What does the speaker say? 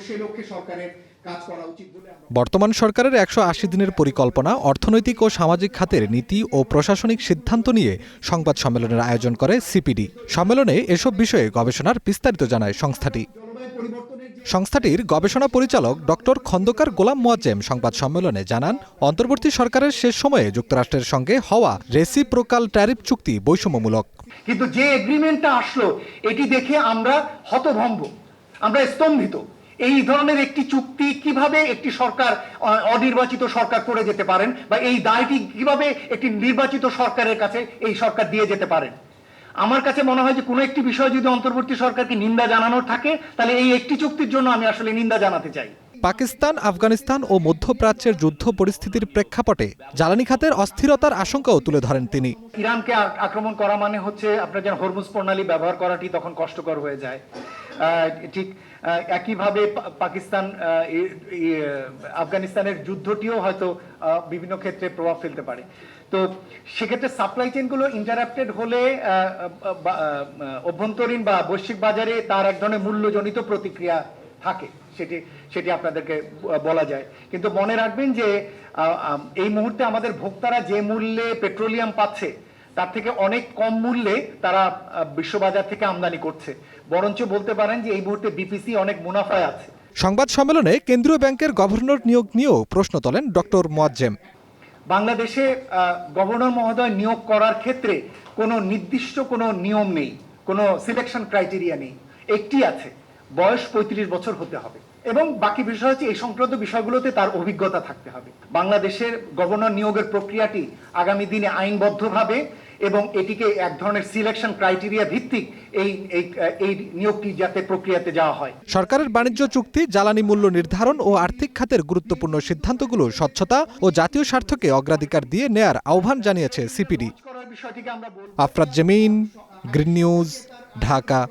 সেই লক্ষ্যে সরকারের কাজ করা উচিত বলে বর্তমান সরকারের ১৮০ দিনের পরিকল্পনা, অর্থনৈতিক ও সামাজিক খাতের নীতি ও প্রশাসনিক সিদ্ধান্ত নিয়ে সংবাদ সম্মেলনের আয়োজন করে সিপিডি। সম্মেলনে এসব বিষয়ে গবেষণার বিস্তারিত জানায় সংস্থাটি। সংস্থাটির গবেষণা পরিচালক ডক্টর খন্দকার গোলাম মোয়াজ্জেম সংবাদ সম্মেলনে জানান, অন্তর্বর্তী সরকারের শেষ সময়ে যুক্তরাষ্ট্রের সঙ্গে হওয়া রেসিপ্রোকাল ট্যারিফ চুক্তি বৈষম্যমূলক। কিন্তু যে এগ্রিমেন্টটা আসলো এটি দেখে আমরা হতভম্ব, আমরা স্তম্ভিত। এই ধরনের একটি চুক্তি কিভাবে একটি সরকার, অনির্বাচিত সরকার করে যেতে পারেন, বা এই দায়টি কিভাবে একটি নির্বাচিত সরকারের কাছে এই সরকার দিয়ে যেতে পারেন। আমার কাছে মনে হয় যে কোনো একটি বিষয় যদি অন্তর্বর্তী সরকারকে নিন্দা জানানোর থাকে, তাহলে এই একটি চুক্তির জন্য আমি আসলে নিন্দা জানাতে চাই। পাকিস্তান, আফগানিস্তান ও মধ্যপ্রাচ্যের যুদ্ধ পরিস্থিতির প্রেক্ষাপটে জ্বালানি খাতের অস্থিরতার আশঙ্কাও তুলে ধরেন তিনি। ইরানকে আক্রমণ করা মানে হচ্ছে আপনার যেন হরমুজ প্রণালী ব্যবহার করাটি তখন কষ্টকর হয়ে যায়। ঠিক একইভাবে পাকিস্তান আফগানিস্তানের যুদ্ধটিও হয়তো বিভিন্ন ক্ষেত্রে প্রভাব ফেলতে পারে। তো সেক্ষেত্রে সাপ্লাই চেইনগুলো ইন্টারাপ্টেড হলে অভ্যন্তরীণ বা বৈশ্বিক বাজারে তার এক ধরনের মূল্যজনিত প্রতিক্রিয়া থাকে, সেটি আপনাদেরকে বলা যায়। কিন্তু মনে রাখবেন যে এই মুহূর্তে আমাদের ভোক্তারা যে মূল্যে পেট্রোলিয়াম পাচ্ছে তার থেকে অনেক কম মূল্যে তারা বিশ্ববাজার থেকে আমদানি করছে। বরঞ্চ বলতে পারেন যে এই মুহূর্তে বিপিসি অনেক মুনাফায় আছে। সংবাদ সম্মেলনে কেন্দ্রীয় ব্যাংকের গভর্নর নিয়োগ নিয়েও প্রশ্ন তোলেন ডক্টর মোয়াজ্জেম। বাংলাদেশে গভর্নর মহোদয় নিয়োগ করার ক্ষেত্রে কোনো নির্দিষ্ট কোনো নিয়ম নেই, কোনো সিলেকশন ক্রাইটেরিয়া নেই। একটি আছে, বয়স ৩৫ বছর হতে হবে এবং বাকি বিষয় হচ্ছে এই সংক্রান্ত বিষয়গুলোতে তার অভিজ্ঞতা থাকতে হবে। বাংলাদেশের গভর্নর নিয়োগের প্রক্রিয়াটি আগামী দিনে আইনবদ্ধভাবে এবং এটিকে এক ধরনের সিলেকশন ক্রাইটেরিয়া ভিত্তিক এই নিয়োগটি যাতে প্রক্রিয়াতে যাওয়া হয়। সরকারের বাণিজ্য চুক্তি, জ্বালানি মূল্য নির্ধারণ ও আর্থিক খাতের গুরুত্বপূর্ণ সিদ্ধান্তগুলো স্বচ্ছতা ও জাতীয় স্বার্থকে অগ্রাধিকার দিয়ে নেয়ার আহ্বান জানিয়েছে সিপিডি। আফরাদ জমিন, গ্রিন নিউজ, ঢাকা।